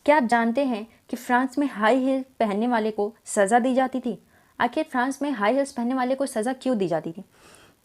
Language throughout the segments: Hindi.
क्या आप जानते हैं कि फ्रांस में हाई हील पहनने वाले को सज़ा दी जाती थी? आखिर फ्रांस में हाई हील्स पहनने वाले को सज़ा क्यों दी जाती थी?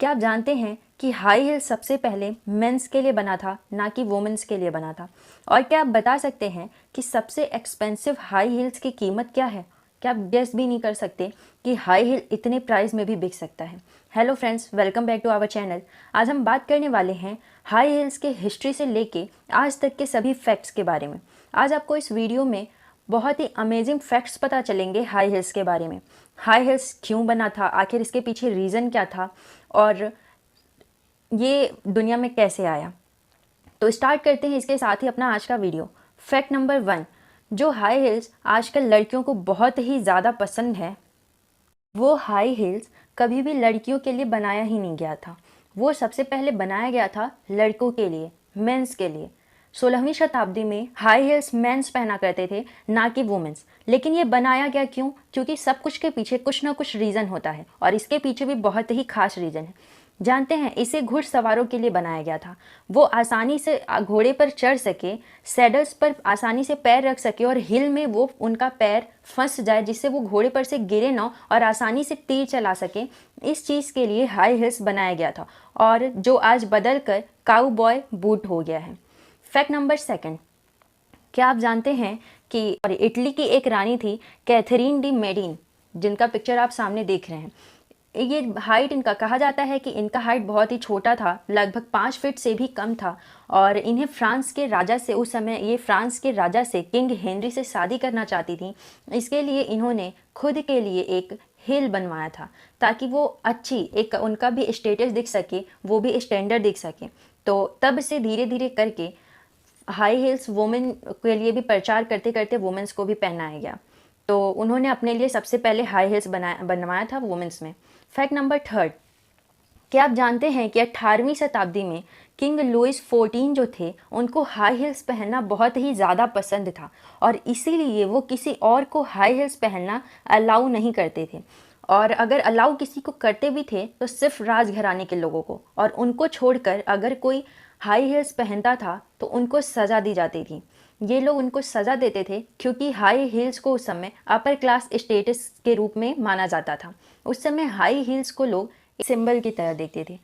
क्या आप जानते हैं कि हाई हील सबसे पहले मेंस के लिए बना था, ना कि वुमेन्स के लिए बना था? और क्या आप बता सकते हैं कि सबसे एक्सपेंसिव हाई हील्स की कीमत क्या है? क्या आप गेस भी नहीं कर सकते कि हाई हील इतने प्राइस में भी बिक सकता है? Hello friends, welcome back to our channel. आज हम बात करने वाले हैं हाई हील्स के हिस्ट्री से लेके आज तक के सभी फैक्ट्स के बारे में। आज आपको इस वीडियो में बहुत ही अमेजिंग फैक्ट्स पता चलेंगे हाई हील्स के बारे में। हाई हील्स क्यों बना था, आखिर इसके पीछे रीज़न क्या था और ये दुनिया में कैसे आया। तो स्टार्ट करते हैं इसके साथ ही अपना आज का वीडियो। फैक्ट नंबर 1, जो हाई हील्स आजकल लड़कियों को बहुत ही ज़्यादा पसंद है, वो हाई हील्स कभी भी लड़कियों के लिए बनाया ही नहीं गया था। वो सबसे पहले बनाया गया था लड़कों के लिए, मेंस के लिए। 16वीं शताब्दी में हाई हील्स मेंस पहना करते थे, ना कि वुमेन्स। लेकिन ये बनाया गया क्यों? क्योंकि सब कुछ के पीछे कुछ ना कुछ रीज़न होता है और इसके पीछे भी बहुत ही खास रीज़न है। जानते हैं, इसे घुड़सवारों के लिए बनाया गया था। वो आसानी से घोड़े पर चढ़ सके, सैडल्स पर आसानी से पैर रख सके और हिल में वो उनका पैर फंस जाए, जिससे वो घोड़े पर से गिरे ना और आसानी से तीर चला सके। इस चीज़ के लिए हाई हील्स बनाया गया था और जो आज बदल कर काउबॉय बूट हो गया है। फैक्ट नंबर 2, क्या आप जानते हैं कि इटली की एक रानी थी कैथरीन डी मेडिन, जिनका पिक्चर आप सामने देख रहे हैं। ये हाइट, इनका कहा जाता है कि इनका हाइट बहुत ही छोटा था, लगभग 5 फीट से भी कम था और इन्हें फ्रांस के राजा से, उस समय ये फ्रांस के राजा से, किंग हेनरी से शादी करना चाहती थी। इसके लिए इन्होंने खुद के लिए एक हिल बनवाया था ताकि वो अच्छी एक उनका भी स्टेटस दिख सके, वो भी स्टैंडर्ड दिख सके। तो तब से धीरे धीरे करके हाई हील्स वुमेन के लिए भी प्रचार करते करते वुमेन्स को भी पहनाया गया। तो उन्होंने अपने लिए सबसे पहले हाई हील्स बनवाया था वुमेन्स में। फैक्ट नंबर 3, क्या आप जानते हैं कि 18वीं शताब्दी में किंग लुइस 14 जो थे, उनको हाई हील्स पहनना बहुत ही ज़्यादा पसंद था और इसीलिए वो किसी और को हाई हील्स पहनना अलाउ नहीं करते थे। और अगर अलाउ किसी को करते भी थे तो सिर्फ राजघराने के लोगों को, और उनको छोड़कर अगर कोई हाई हील्स पहनता था तो उनको सज़ा दी जाती थी। ये लोग उनको सज़ा देते थे क्योंकि हाई हील्स को उस समय अपर क्लास स्टेटस के रूप में माना जाता था। उस समय हाई हील्स को लोग सिंबल की तरह देखते थे।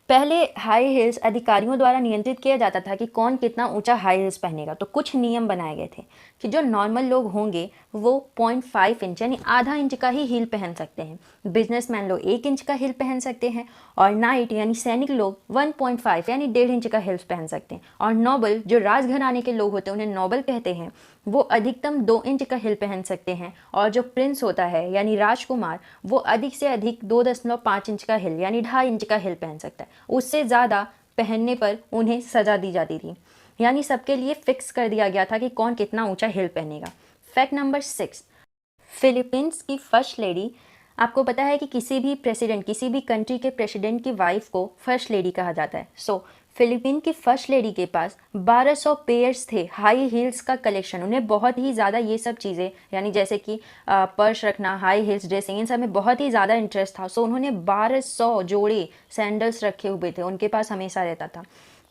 पहले हाई हील्स अधिकारियों द्वारा नियंत्रित किया जाता था कि कौन कितना ऊंचा हाई हील्स पहनेगा। तो कुछ नियम बनाए गए थे कि जो नॉर्मल लोग होंगे वो 0.5 इंच यानी आधा इंच का ही हील पहन सकते हैं, बिजनेसमैन लोग 1 इंच का हील पहन सकते हैं, और नाइट यानी सैनिक लोग 1.5 यानी 1.5 इंच का हील्स पहन सकते हैं, और नोबल जो राजघराने के लोग होते हैं, उन्हें नोबल कहते हैं, वो अधिकतम 2 इंच का हील पहन सकते हैं, और जो प्रिंस होता है यानी राजकुमार, वो अधिक से अधिक 2.5 इंच का हील यानी 2.5 इंच का हील पहन सकता है। उससे ज़्यादा पहनने पर उन्हें सज़ा दी जाती थी। यानी सबके लिए फिक्स कर दिया गया था कि कौन कितना ऊंचा हील पहनेगा। फैक्ट नंबर 6, फिलीपींस की फर्स्ट लेडी, आपको पता है कि किसी भी प्रेसिडेंट, किसी भी कंट्री के प्रेसिडेंट की वाइफ को फर्स्ट लेडी कहा जाता है। सो फिलीपीन की फर्स्ट लेडी के पास 1200 पेयर्स थे हाई हील्स का कलेक्शन। उन्हें बहुत ही ज़्यादा ये सब चीज़ें, यानी जैसे कि पर्स रखना, हाई हील्स, ड्रेसिंग, इन सब में बहुत ही ज़्यादा इंटरेस्ट था। सो उन्होंने 1200 जोड़े सैंडल्स रखे हुए थे, उनके पास हमेशा रहता था।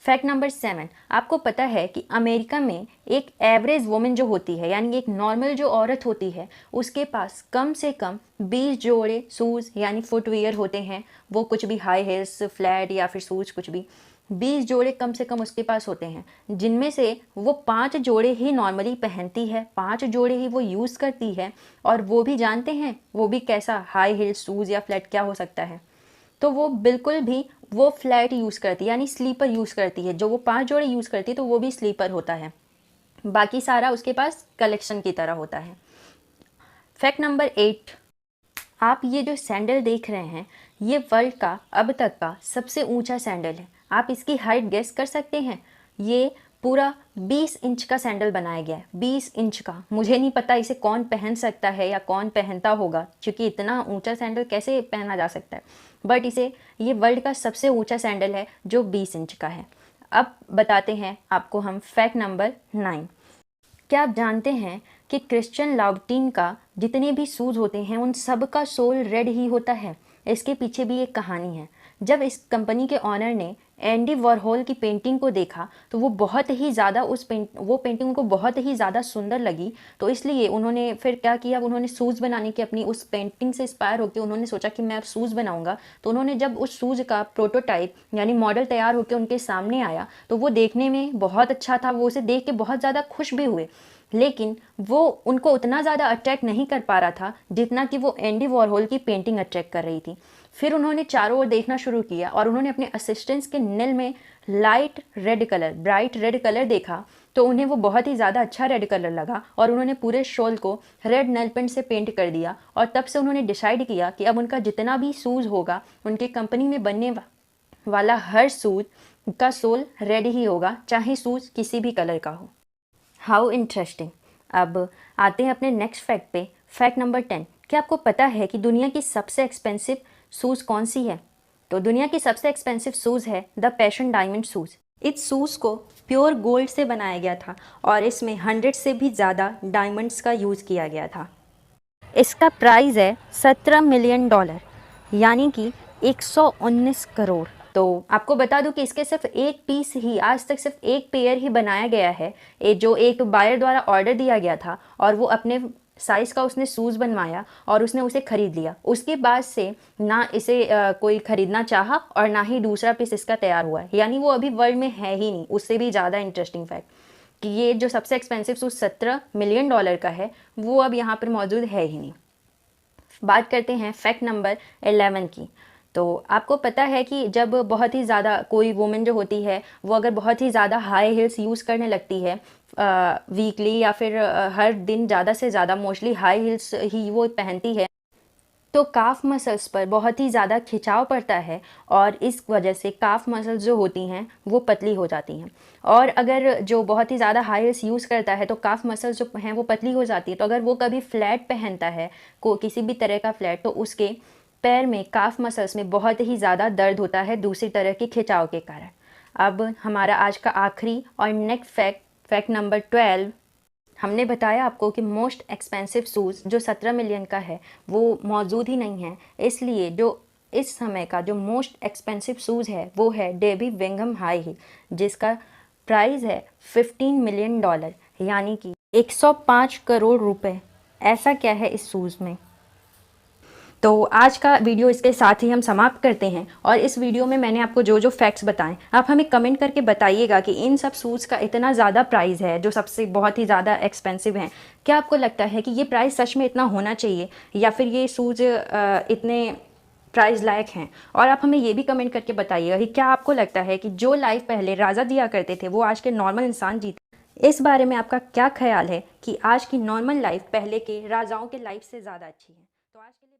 फैक्ट नंबर 7, आपको पता है कि अमेरिका में एक एवरेज वुमेन जो होती है, यानी एक नॉर्मल जो औरत होती है, उसके पास कम से कम 20 जोड़े शूज़ यानी फुटवियर होते हैं। वो कुछ भी हाई हील्स, फ्लैट या फिर शूज़, कुछ भी 20 जोड़े कम से कम उसके पास होते हैं, जिनमें से वो 5 जोड़े ही नॉर्मली पहनती है, 5 जोड़े ही वो यूज़ करती है। और वो भी जानते हैं वो भी कैसा, हाई हील्स शूज़ या फ्लैट क्या हो सकता है? तो वो बिल्कुल भी वो फ्लैट यूज़ करती है, यानी स्लीपर यूज़ करती है। जो वो 5 जोड़े यूज़ करती है तो वो भी स्लीपर होता है, बाकी सारा उसके पास कलेक्शन की तरह होता है। फैक्ट नंबर 8, आप ये जो सैंडल देख रहे हैं, ये वर्ल्ड का अब तक का सबसे ऊंचा सैंडल है। आप इसकी हाइट गेस कर सकते हैं? ये पूरा 20 इंच का सैंडल बनाया गया है, 20 इंच का। मुझे नहीं पता इसे कौन पहन सकता है या कौन पहनता होगा, क्योंकि इतना ऊंचा सैंडल कैसे पहना जा सकता है, बट ये वर्ल्ड का सबसे ऊंचा सैंडल है जो 20 इंच का है। अब बताते हैं आपको हम फैक्ट नंबर 9, क्या आप जानते हैं कि क्रिश्चियन लाउबटीन का जितने भी शूज़ होते हैं उन सब का सोल रेड ही होता है? इसके पीछे भी एक कहानी है। जब इस कंपनी के ऑनर ने एंडी वॉरहोल की पेंटिंग को देखा तो वो बहुत ही ज़्यादा वो पेंटिंग उनको बहुत ही ज़्यादा सुंदर लगी। तो इसलिए उन्होंने फिर क्या किया, उन्होंने शूज़ बनाने की अपनी उस पेंटिंग से इंस्पायर होकर उन्होंने सोचा कि मैं अब शूज़ बनाऊंगा। तो उन्होंने जब उस शूज़ का प्रोटोटाइप यानी मॉडल तैयार होकर उनके सामने आया तो वो देखने में बहुत अच्छा था, वो उसे देख के बहुत ज़्यादा खुश भी हुए। लेकिन वो उनको उतना ज़्यादा अट्रैक्ट नहीं कर पा रहा था जितना कि वो एंडी वॉरहोल की पेंटिंग अट्रैक्ट कर रही थी। फिर उन्होंने चारों ओर देखना शुरू किया और उन्होंने अपने असिस्टेंट्स के नेल में light red colour, bright red colour देखा तो उन्हें वो बहुत ही ज़्यादा अच्छा रेड कलर लगा और उन्होंने पूरे शॉल को रेड नेल पेंट से पेंट कर दिया। और तब से उन्होंने डिसाइड किया कि अब उनका जितना भी शूज़ होगा, उनके कंपनी में बनने वाला हर शूज़ का सोल रेड ही होगा, चाहे शूज़ किसी भी कलर का हो। How interesting. अब आते हैं अपने नेक्स्ट फैक्ट पे। Fact number 10। क्या आपको पता है कि दुनिया की सबसे एक्सपेंसिव शूज़ कौन सी है? तो दुनिया की सबसे एक्सपेंसिव शूज़ है द पैशन डायमंड शूज़। इस शूज़ को प्योर गोल्ड से बनाया गया था और इसमें 100 से भी ज़्यादा डायमंड्स का यूज़ किया गया था। इसका प्राइस है $17 मिलियन, यानी कि 119 करोड़। तो आपको बता दूं कि इसके सिर्फ एक पीस ही, आज तक सिर्फ एक पेयर ही बनाया गया है, जो एक बायर द्वारा ऑर्डर दिया गया था और वो अपने साइज़ का उसने शूज़ बनवाया और उसने उसे ख़रीद लिया। उसके बाद से ना इसे कोई ख़रीदना चाहा और ना ही दूसरा पीस इसका तैयार हुआ है, यानी वो अभी वर्ल्ड में है ही नहीं। उससे भी ज़्यादा इंटरेस्टिंग फैक्ट कि ये जो सबसे एक्सपेंसिव शूज़ $17 मिलियन का है वो अब यहाँ पर मौजूद है ही नहीं। बात करते हैं फैक्ट नंबर 11 की। तो आपको पता है कि जब बहुत ही ज़्यादा कोई वुमेन जो होती है वो अगर बहुत ही ज़्यादा हाई हील्स यूज़ करने लगती है वीकली या फिर हर दिन ज़्यादा से ज़्यादा मोस्टली हाई हील्स ही वो पहनती है, तो काफ मसल्स पर बहुत ही ज़्यादा खिंचाव पड़ता है और इस वजह से काफ मसल्स जो होती हैं वो पतली हो जाती हैं। और अगर जो बहुत ही ज़्यादा हाई हील्स यूज़ करता है तो काफ मसल्स जो हैं वो पतली हो जाती है। तो अगर वो कभी फ्लैट पहनता है किसी भी तरह का फ्लैट, तो उसके पैर में काफ मसल्स में बहुत ही ज़्यादा दर्द होता है दूसरी तरह के खिंचाव के कारण। अब हमारा आज का आखिरी और नेक्स्ट फैक्ट नंबर 12। हमने बताया आपको कि मोस्ट एक्सपेंसिव शूज़ जो 17 मिलियन का है वो मौजूद ही नहीं है, इसलिए जो इस समय का जो मोस्ट एक्सपेंसिव शूज़ है वो है डेवी विंघम हाई हील, जिसका प्राइस है $15 मिलियन, यानी कि 105 करोड़ रुपए। ऐसा क्या है इस शूज़ में? तो आज का वीडियो इसके साथ ही हम समाप्त करते हैं। और इस वीडियो में मैंने आपको जो जो फैक्ट्स बताएं, आप हमें कमेंट करके बताइएगा कि इन सब शूज़ का इतना ज़्यादा प्राइस है जो सबसे बहुत ही ज़्यादा एक्सपेंसिव हैं। क्या आपको लगता है कि ये प्राइस सच में इतना होना चाहिए या फिर ये शूज़ इतने प्राइस लायक हैं? और आप हमें ये भी कमेंट करके बताइएगा कि क्या आपको लगता है कि जो लाइफ पहले राजा जिया करते थे वो आज के नॉर्मल इंसान जीते। इस बारे में आपका क्या ख्याल है कि आज की नॉर्मल लाइफ पहले के राजाओं के लाइफ से ज़्यादा अच्छी है? तो आज के लिए